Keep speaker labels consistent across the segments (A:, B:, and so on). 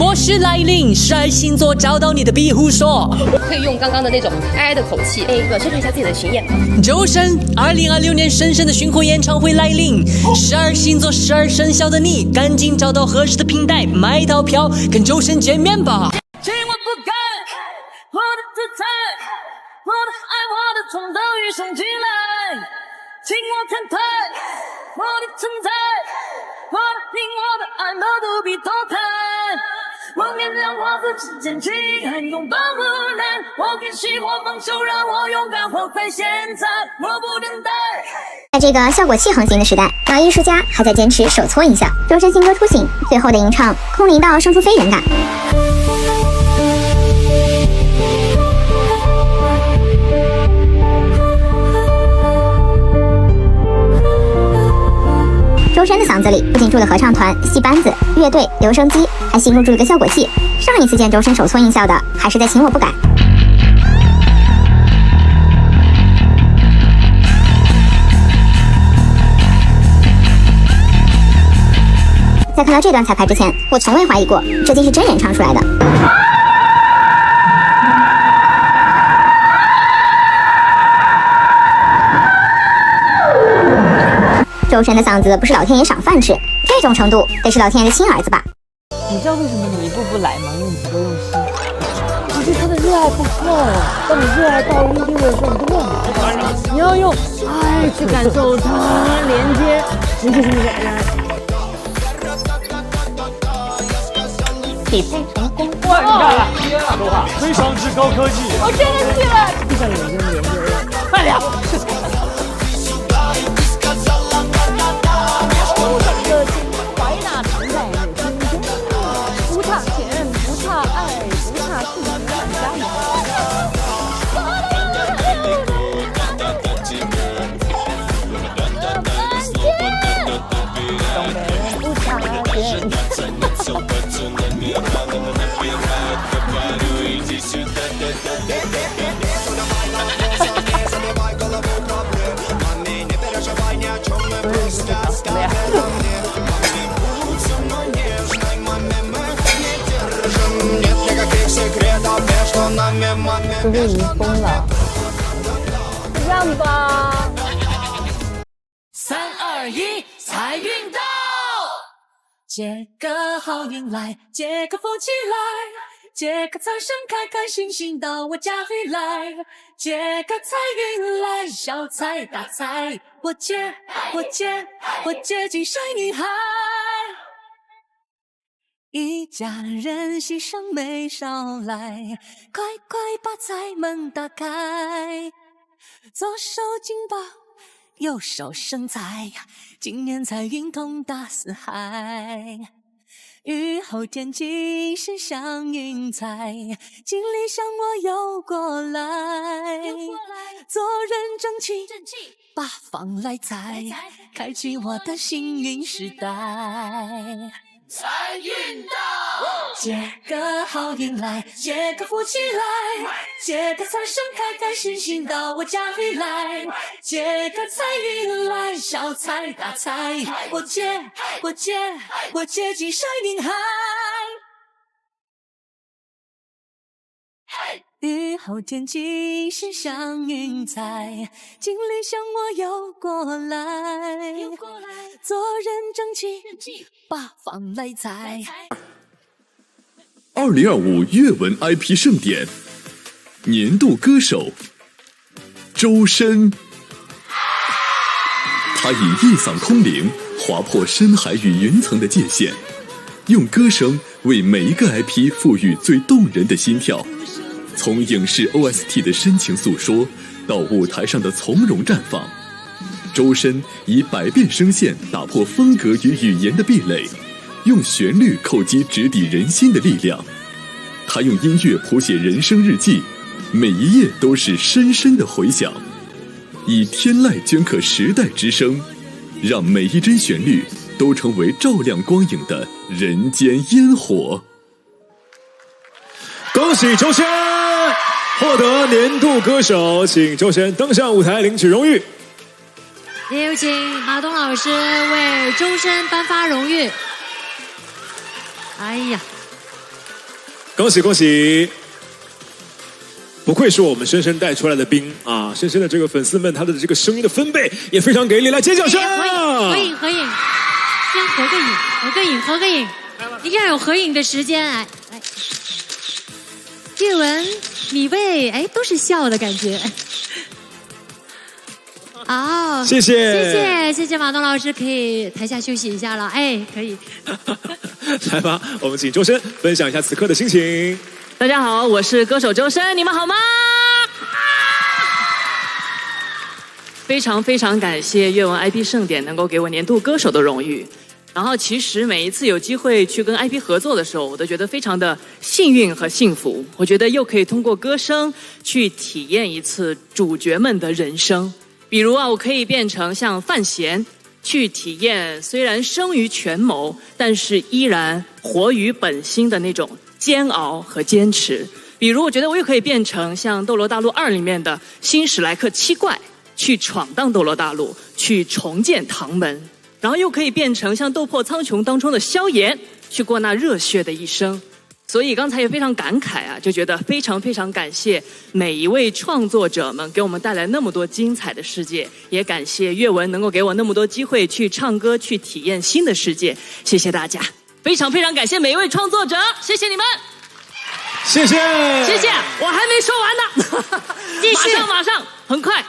A: 末世来临，12星座找到你的庇护所。
B: 可以用刚刚的那种哀的口气，设置一下自己的巡演。
A: 周深，2026年深深的巡回演唱会来临，12星座12生肖的你，赶紧找到合适的平台买到票，跟周深见面吧。
C: 情我不改，我的姿态，我的爱，我的痛都与生俱来，请我看台，我的存在，我的命，我的爱，都不必多谈。我原谅我自己坚强，拥抱不难。我可喜或放手，让我勇敢活在现在，我不等待。
D: 在这个效果器横行的时代，老艺术家还在坚持手搓音效。周深新歌出行，最后的吟唱空灵到生出非人感。周深的嗓子里不仅住了合唱团、戏班子、乐队、留声机，还新入驻了个效果器。上一次见周深手搓音效的，还是在《情我不改》。在看到这段彩排之前，我从未怀疑过这竟是真人唱出来的。周深的嗓子不是老天爷赏饭吃，这种程度得是老天爷的亲儿子吧？
E: 你知道为什么你一步步来吗？因为你不够用心。只是他的热爱不够，当你热爱到一定的时候，你就忘了。你要用爱去感受它，连接，这就是那个爱。匹配成功！
F: 哇，你看看，非常之高科技。
E: 我真的去了，闭上眼睛连接，快点！怀纳常在你心间，不差钱，不差爱，不差幸福，加油！不差钱。周深已经疯了，就这样吧。
C: 3、2、1，财运到，借个好运来，借个福气来，借个财神开开心心到我家里来，借个财运来，小财大财，我借，我借金山女孩。一家人喜上眉梢来，快快把财门打开，左手金宝，右手生财，今年财运通达四海。雨后天晴时祥云彩，锦鲤向我游过来，做人争气，八方来财，开启我的幸运时代。财运到，借个好运来，借个福气来，借个财神开开心心到我家里来，借个财运来，小财大财，我借金山银海。雨后天晴时祥云彩，锦鲤向我游过来，做人争气，八方来财。
G: 2025粤文 IP 盛典，年度歌手周深。他以一嗓空灵，划破深海与云层的界限，用歌声为每一个 IP 赋予最动人的心跳。从影视 OST 的深情诉说，到舞台上的从容绽放，周深以百变声线打破风格与语言的壁垒，用旋律叩击直抵人心的力量。他用音乐谱写人生日记，每一页都是深深的回响。以天籁镌刻时代之声，让每一帧旋律都成为照亮光影的人间烟火。
F: 恭喜周深获得年度歌手，请周深登上舞台领取荣誉。
H: 也有请马东老师为周深颁发荣誉。哎呀，
F: 恭喜恭喜！不愧是我们深深带出来的兵啊！深深的这个粉丝们，他的这个声音的分贝也非常给力，来尖叫声！
H: 合影，先合个影，一定要有合影的时间。来，叶文、米未，都是笑的感觉。好，
F: 谢谢
H: 马东老师，可以台下休息一下了。可以。
F: 来吧，我们请周深分享一下此刻的心情。
E: 大家好，我是歌手周深，你们好吗？非常感谢阅文 IP 盛典能够给我年度歌手的荣誉。然后其实每一次有机会去跟 IP 合作的时候，我都觉得非常的幸运和幸福。我觉得又可以通过歌声去体验一次主角们的人生。比如我可以变成像范闲，去体验虽然生于权谋，但是依然活于本心的那种煎熬和坚持。比如我觉得我又可以变成像《斗罗大陆2》里面的新史莱克七怪，去闯荡斗罗大陆，去重建唐门。然后又可以变成像《斗破苍穹》当中的萧炎，去过那热血的一生。所以刚才也非常感慨啊，就觉得非常感谢每一位创作者们给我们带来那么多精彩的世界，也感谢阅文能够给我那么多机会去唱歌，去体验新的世界。谢谢大家，非常感谢每一位创作者，谢谢你们，
F: 谢谢，
E: 我还没说完呢，继续，马上，很快。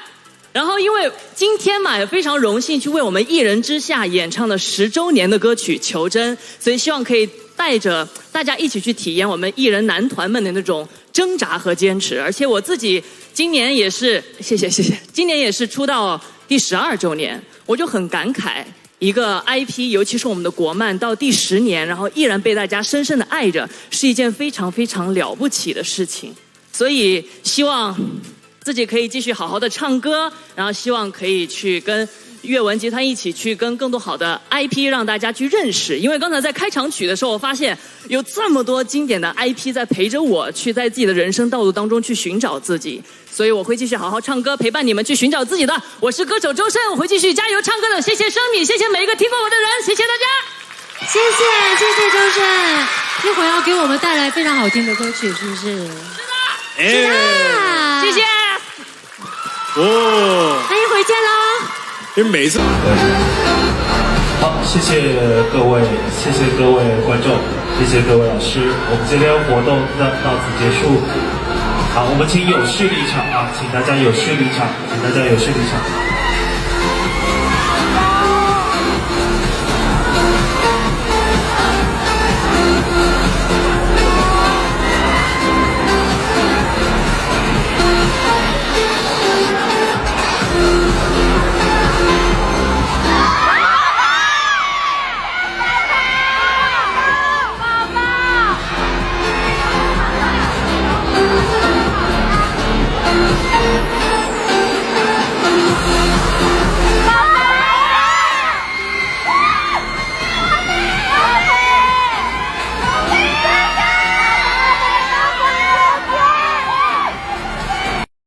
E: 然后因为今天嘛，也非常荣幸去为我们一人之下演唱了10周年的歌曲《求真》，所以希望可以带着大家一起去体验我们艺人男团们的那种挣扎和坚持。而且我自己今年也是，谢谢，今年也是出道第12周年，我就很感慨，一个 IP， 尤其是我们的国漫到第10年，然后依然被大家深深的爱着，是一件非常了不起的事情。所以希望自己可以继续好好的唱歌，然后希望可以去跟阅文集团一起去跟更多好的 IP 让大家去认识。因为刚才在开场曲的时候，我发现有这么多经典的 IP 在陪着我去在自己的人生道路当中去寻找自己，所以我会继续好好唱歌，陪伴你们去寻找自己的。我是歌手周深，我会继续加油唱歌的。谢谢生米，谢谢每一个听过我的人，谢谢大家。
H: 谢谢周深，一会儿要给我们带来非常好听的歌曲，是不是？是的，
E: 谢谢。
H: 那一会儿见喽。
F: 因为每一次。
I: 好，谢谢各位观众，谢谢各位老师，我们今天活动到此结束。好，我们请有序离场啊，请大家有序离场。